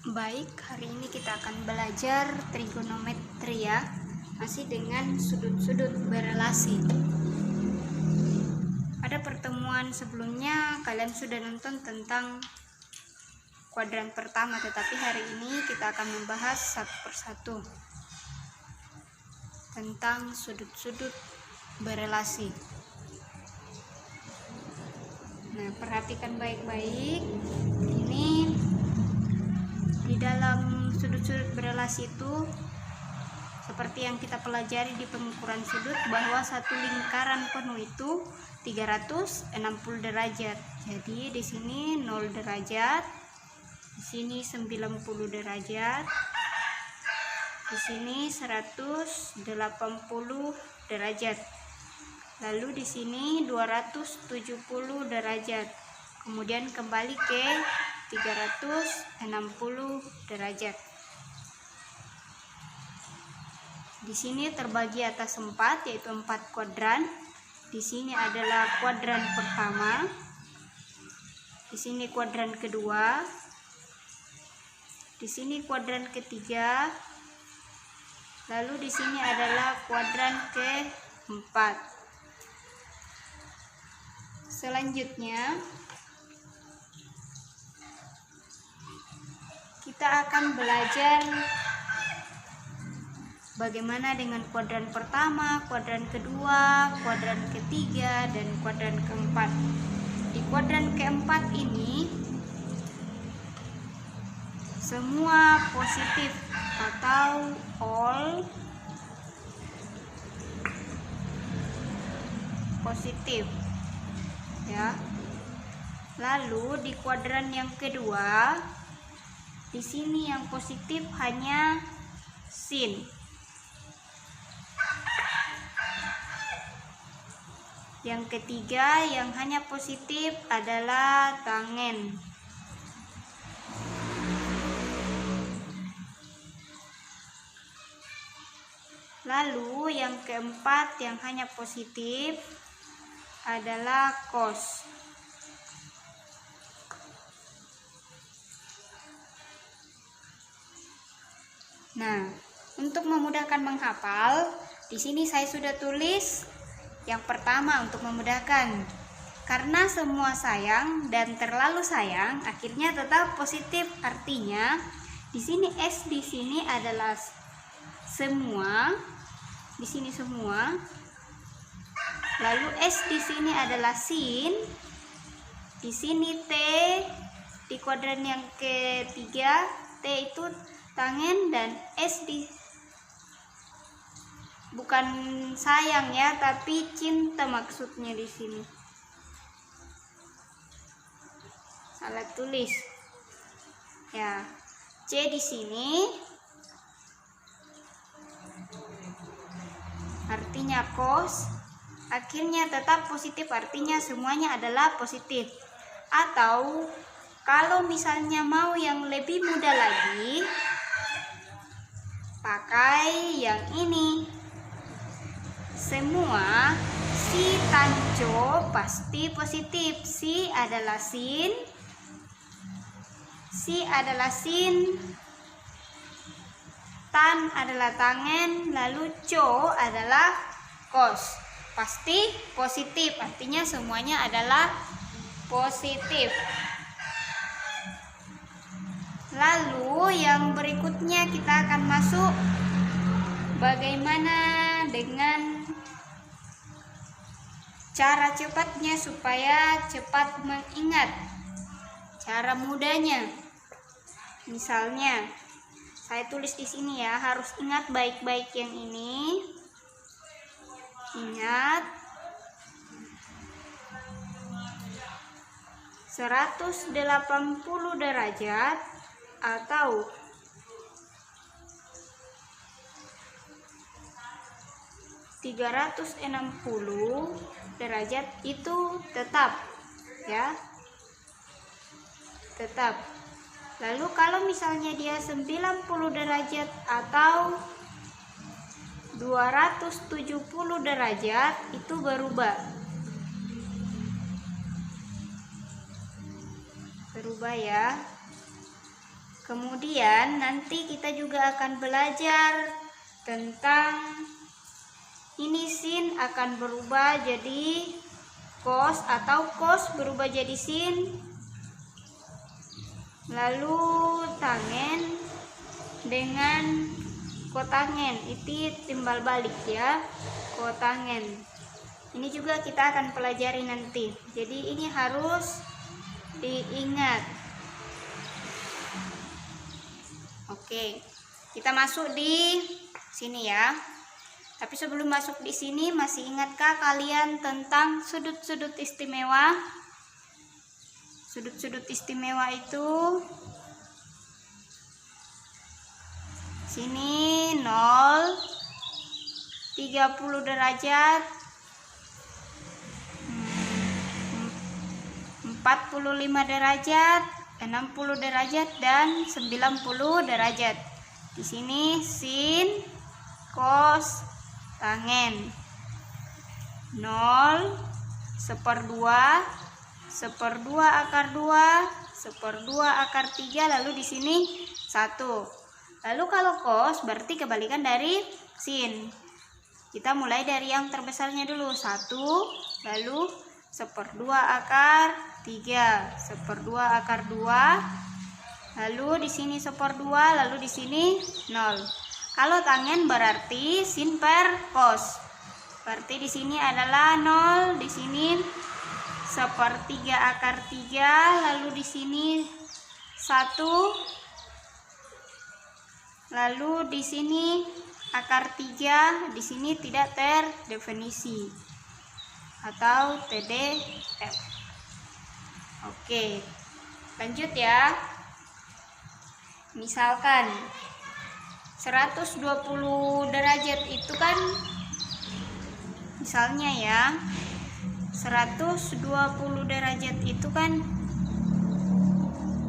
Baik, hari ini kita akan belajar trigonometri ya, masih dengan sudut-sudut berelasi. Pada pertemuan sebelumnya kalian sudah nonton tentang kuadran pertama, tetapi hari ini kita akan membahas satu persatu tentang sudut-sudut berelasi. Nah, perhatikan baik-baik. Ini di dalam sudut-sudut berelasi itu seperti yang kita pelajari di pengukuran sudut, bahwa satu lingkaran penuh itu 360 derajat. Jadi di sini 0 derajat, di sini 90 derajat, di sini 180 derajat. Lalu di sini 270 derajat. Kemudian kembali ke 360 derajat. Di sini terbagi atas 4, yaitu 4 kuadran. Di sini adalah kuadran pertama. Di sini kuadran kedua. Di sini kuadran ketiga. Lalu di sini adalah kuadran keempat. Selanjutnya kita akan belajar bagaimana dengan kuadran pertama, kuadran kedua, kuadran ketiga, dan kuadran keempat. Di kuadran keempat ini semua positif atau all positif ya. Lalu di kuadran yang kedua, di sini yang positif hanya sin. Yang ketiga yang hanya positif adalah tangen. Lalu yang keempat yang hanya positif adalah cos. Nah, untuk memudahkan menghafal, di sini saya sudah tulis yang pertama untuk memudahkan. Karena semua sayang dan terlalu sayang akhirnya tetap positif, artinya di sini S di sini adalah semua, di sini semua. Lalu S di sini adalah sin. Di sini T di kuadran yang ketiga, T itu tangen, dan S di bukan sayang ya, tapi cinta maksudnya di sini. Salah tulis. Ya. C di sini artinya cos. Akhirnya tetap positif, artinya semuanya adalah positif. Atau kalau misalnya mau yang lebih mudah lagi, pakai yang ini. Semua si tanco pasti positif. Si adalah sin, si adalah sin, tan adalah tangen, lalu co adalah cos. Pasti positif, artinya semuanya adalah positif. Lalu yang berikutnya kita akan masuk bagaimana dengan cara cepatnya supaya cepat mengingat. Cara mudahnya, misalnya saya tulis di sini ya, harus ingat baik-baik yang ini. Ingat 180 derajat atau 360 derajat itu tetap ya, tetap. Lalu kalau misalnya dia 90 derajat atau 270 derajat itu berubah. Berubah ya. Kemudian nanti kita juga akan belajar tentang ini sin akan berubah jadi cos atau cos berubah jadi sin. Lalu tangen dengan kotangen itu timbal balik ya, kotangen. Ini juga kita akan pelajari nanti. Jadi ini harus diingat. Oke, kita masuk di sini ya. Tapi sebelum masuk di sini, masih ingatkah kalian tentang sudut-sudut istimewa? Sudut-sudut istimewa itu sini 0, 30 derajat, 45 derajat, 60 derajat dan 90 derajat. Di sini sin, cos, tangen. 0, 1/2, 1/2 akar 2, 1/2 akar 3, lalu di sini 1. Lalu kalau cos berarti kebalikan dari sin. Kita mulai dari yang terbesarnya dulu, 1, lalu 1/2 akar 3, 1/2 akar 2, lalu di sini 1/2, lalu di sini 0. Kalau tangen berarti sin per cos. Berarti di sini adalah 0, di sini 1/3 akar 3, lalu di sini 1, lalu di sini akar 3, di sini tidak terdefinisi atau TDF. Oke, lanjut ya. Misalkan 120 derajat itu kan, misalnya ya, 120 derajat itu kan,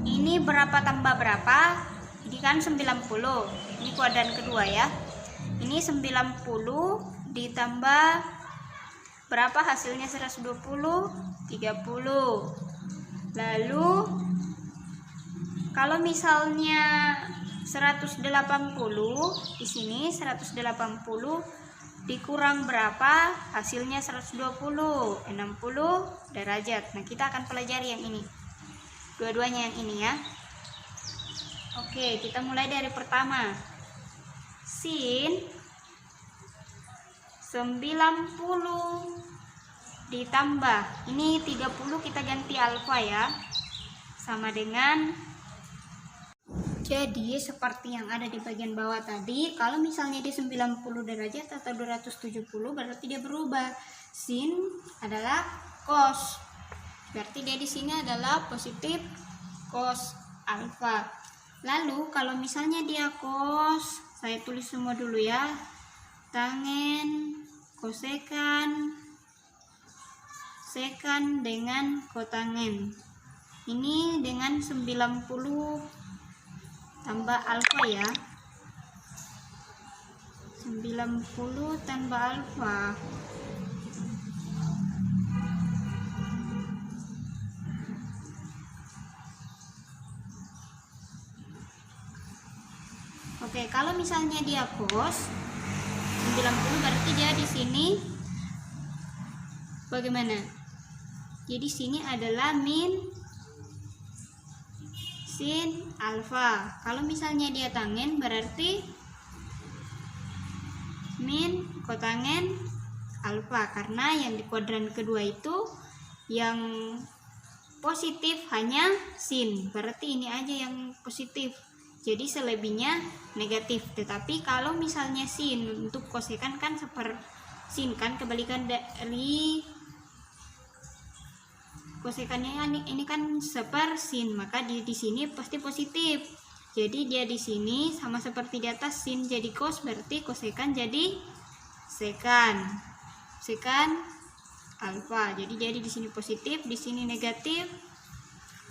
ini berapa tambah berapa? Ini kan 90. Ini kuadran kedua ya. Ini 90 ditambah berapa hasilnya 120? 30. Lalu kalau misalnya 180, di sini 180 dikurang berapa? Hasilnya 120, 60 derajat. Nah, kita akan pelajari yang ini. Dua-duanya yang ini ya. Oke, kita mulai dari pertama. Sin 90 ditambah, ini 30 kita ganti alfa ya, sama dengan, jadi seperti yang ada di bagian bawah tadi, kalau misalnya dia 90 derajat atau 270 berarti dia berubah. Sin adalah cos, berarti dia di sini adalah positif cos alfa. Lalu kalau misalnya dia cos, saya tulis semua dulu ya, tangen, kosekan, sekan dengan kotangen. Ini dengan 90 tambah alfa ya. 90 tambah alfa. Oke, kalau misalnya dia cos 90 berarti dia di sini bagaimana? Jadi sini adalah min sin alfa. Kalau misalnya dia tangen berarti min kotangen alfa, karena yang di kuadran kedua itu yang positif hanya sin, berarti ini aja yang positif. Jadi selebihnya negatif. Tetapi kalau misalnya sin untuk kosekan kan seper sin kan kebalikan dari kosekannya, ini kan seper sin, maka di sini pasti positif. Jadi dia di sini sama seperti di atas, sin jadi cos berarti kosekan jadi sekan. Sekan alfa. Jadi di sini positif, di sini negatif.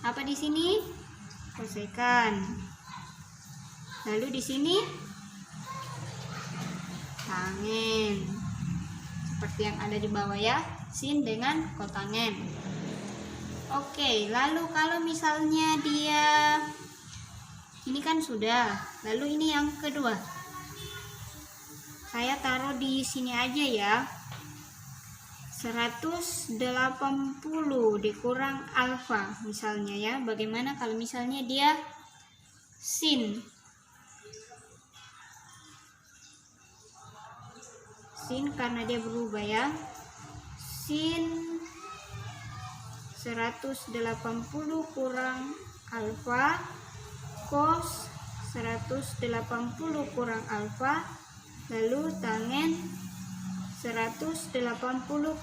Apa di sini? Kosekan. Lalu di sini tangen. Seperti yang ada di bawah ya, sin dengan kotangen. Oke, lalu kalau misalnya dia Ini kan sudah. Lalu ini yang kedua. Saya taruh di sini aja ya. 180 dikurang alfa misalnya ya. Bagaimana kalau misalnya dia sin? Sin karena dia berubah ya. Sin 180 kurang alfa cos 180 kurang alfa, lalu tangen 180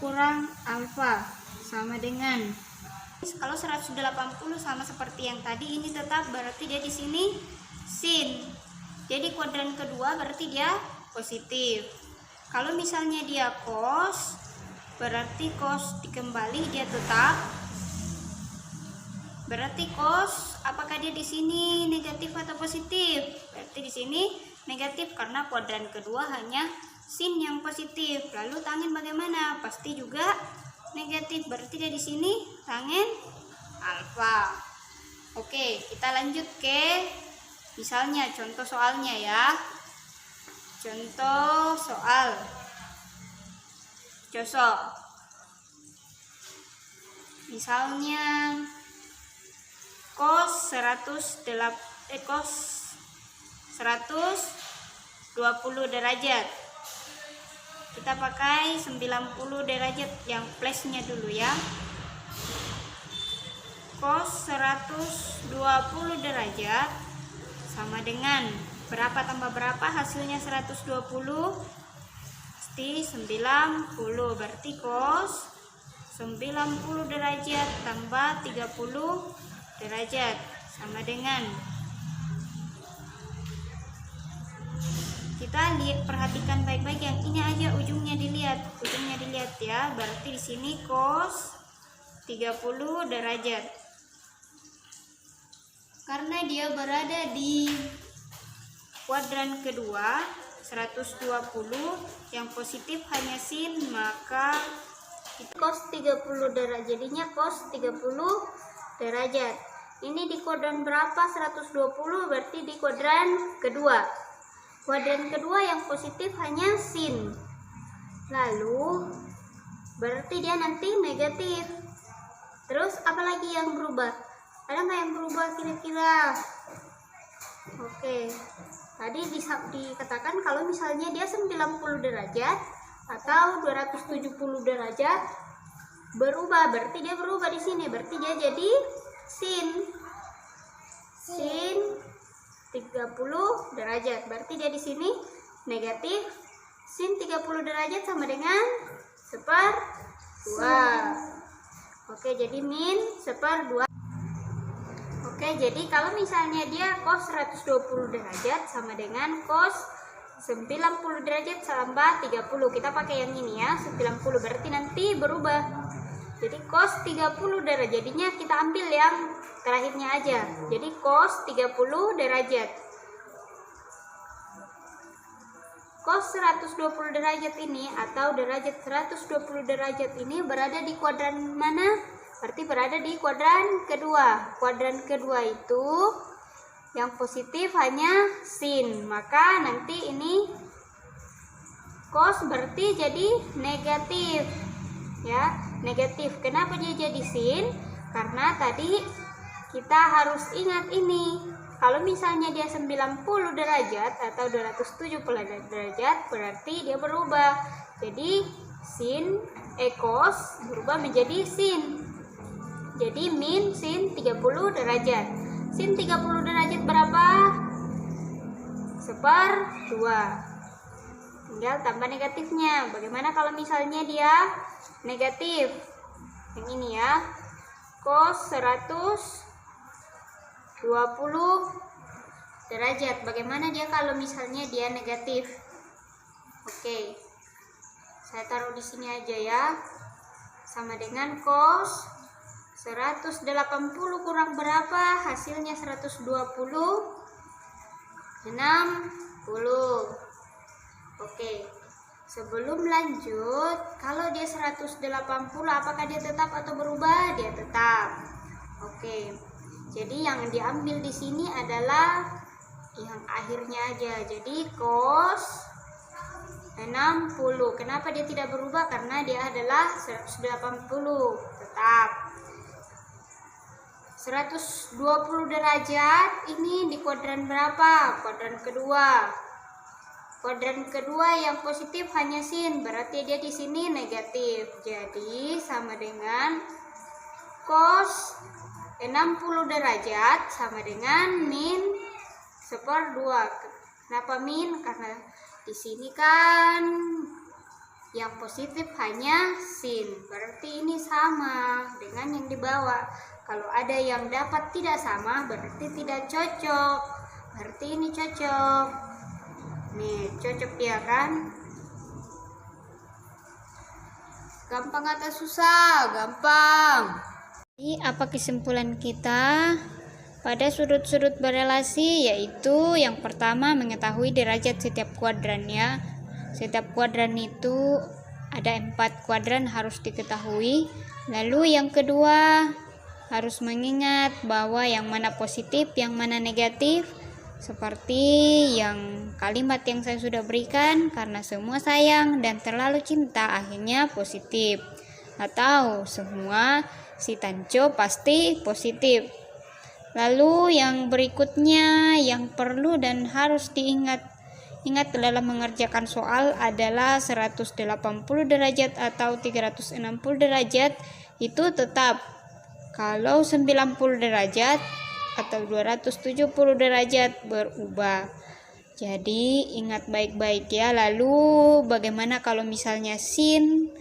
kurang alfa sama dengan, kalau 180 sama seperti yang tadi, ini tetap berarti dia di sini sin. Jadi kuadran kedua berarti dia positif. Kalau misalnya dia cos, berarti cos dikembali dia tetap. Berarti cos, apakah dia di sini negatif atau positif? Berarti di sini negatif karena kuadran kedua hanya sin yang positif. Lalu tangen bagaimana? Pasti juga negatif. Berarti dia di sini tangen alfa. Oke, kita lanjut ke misalnya contoh soalnya ya. Contoh soal. Misalnya cos 120 derajat. Kita pakai 90 derajat yang plusnya dulu ya. Cos 120 derajat sama dengan berapa tambah berapa, hasilnya 120 pasti 90. Berarti cos 90 derajat tambah 30 derajat sama dengan, kita lihat, perhatikan baik-baik yang ini aja, ujungnya dilihat ya. Berarti di sini cos 30 derajat. Karena dia berada di kuadran kedua 120, yang positif hanya sin, maka cos 30 derajat, jadinya cos 30 derajat. Ini di kuadran berapa? 120, berarti di kuadran kedua. Kuadran kedua yang positif hanya sin. Lalu berarti dia nanti negatif. Terus apalagi yang berubah? Ada nggak yang berubah kira-kira? Oke. Tadi dikatakan kalau misalnya dia 90 derajat atau 270 derajat berubah, berarti dia berubah di sini. Berarti dia jadi sin 30 derajat. Berarti dia di sini negatif. Sin 30 derajat sama dengan 1/2. Oke, jadi min 1/2. Oke, jadi kalau misalnya dia cos 120 derajat sama dengan cos 90 derajat tambah 30. Kita pakai yang ini ya, 90. Berarti nanti berubah. Jadi cos 30 derajat, jadinya kita ambil yang terakhirnya aja. Jadi cos 30 derajat. Cos 120 derajat ini atau derajat 120 derajat ini berada di kuadran mana? Berarti berada di kuadran kedua. Kuadran kedua itu yang positif hanya sin. Maka nanti ini cos berarti jadi negatif. Ya, negatif. Kenapa dia jadi sin? Karena tadi kita harus ingat ini. Kalau misalnya dia 90 derajat atau 270 derajat, berarti dia berubah. Jadi cos berubah menjadi sin. Jadi min sin 30 derajat. Sin 30 derajat berapa? 1/2. Tinggal tambah negatifnya. Bagaimana kalau misalnya dia negatif? Yang ini ya. Cos 120 derajat. Bagaimana dia kalau misalnya dia negatif? Oke. Saya taruh di sini aja ya. Sama dengan cos 180 kurang berapa? Hasilnya 120. 60. Oke. Sebelum lanjut, kalau dia 180 apakah dia tetap atau berubah? Dia tetap. Oke. Jadi yang diambil di sini adalah yang akhirnya aja. Jadi cos 60. Kenapa dia tidak berubah? Karena dia adalah 180. Tetap 120 derajat ini di kuadran berapa? Kuadran kedua. Kuadran kedua yang positif hanya sin, berarti dia di sini negatif. Jadi sama dengan cos 60 derajat sama dengan min 1/2. Kenapa min? Karena di sini kan yang positif hanya sin, berarti ini sama dengan yang di bawah. Kalau ada yang dapat tidak sama, berarti tidak cocok. Berarti ini cocok. Nih, cocok dia kan? Gampang atau susah? Gampang. Jadi, apa kesimpulan kita pada sudut-sudut berelasi? Yaitu yang pertama, mengetahui derajat setiap kuadrannya. Setiap kuadran itu ada 4 kuadran harus diketahui. Lalu yang kedua, harus mengingat bahwa yang mana positif, yang mana negatif. Seperti yang kalimat yang saya sudah berikan, karena semua sayang dan terlalu cinta akhirnya positif. Atau semua si Tanco pasti positif. Lalu yang berikutnya yang perlu dan harus ingat dalam mengerjakan soal adalah 180 derajat atau 360 derajat itu tetap. Kalau 90 derajat atau 270 derajat berubah. Jadi ingat baik-baik ya. Lalu bagaimana kalau misalnya sin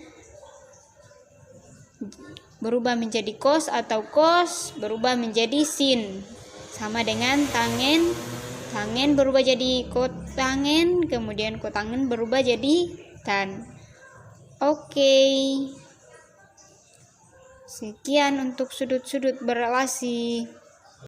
berubah menjadi cos atau cos berubah menjadi sin? Sama dengan tangen berubah jadi kotangen, kemudian kotangen berubah jadi tan. Oke. Sekian untuk sudut-sudut berelasi.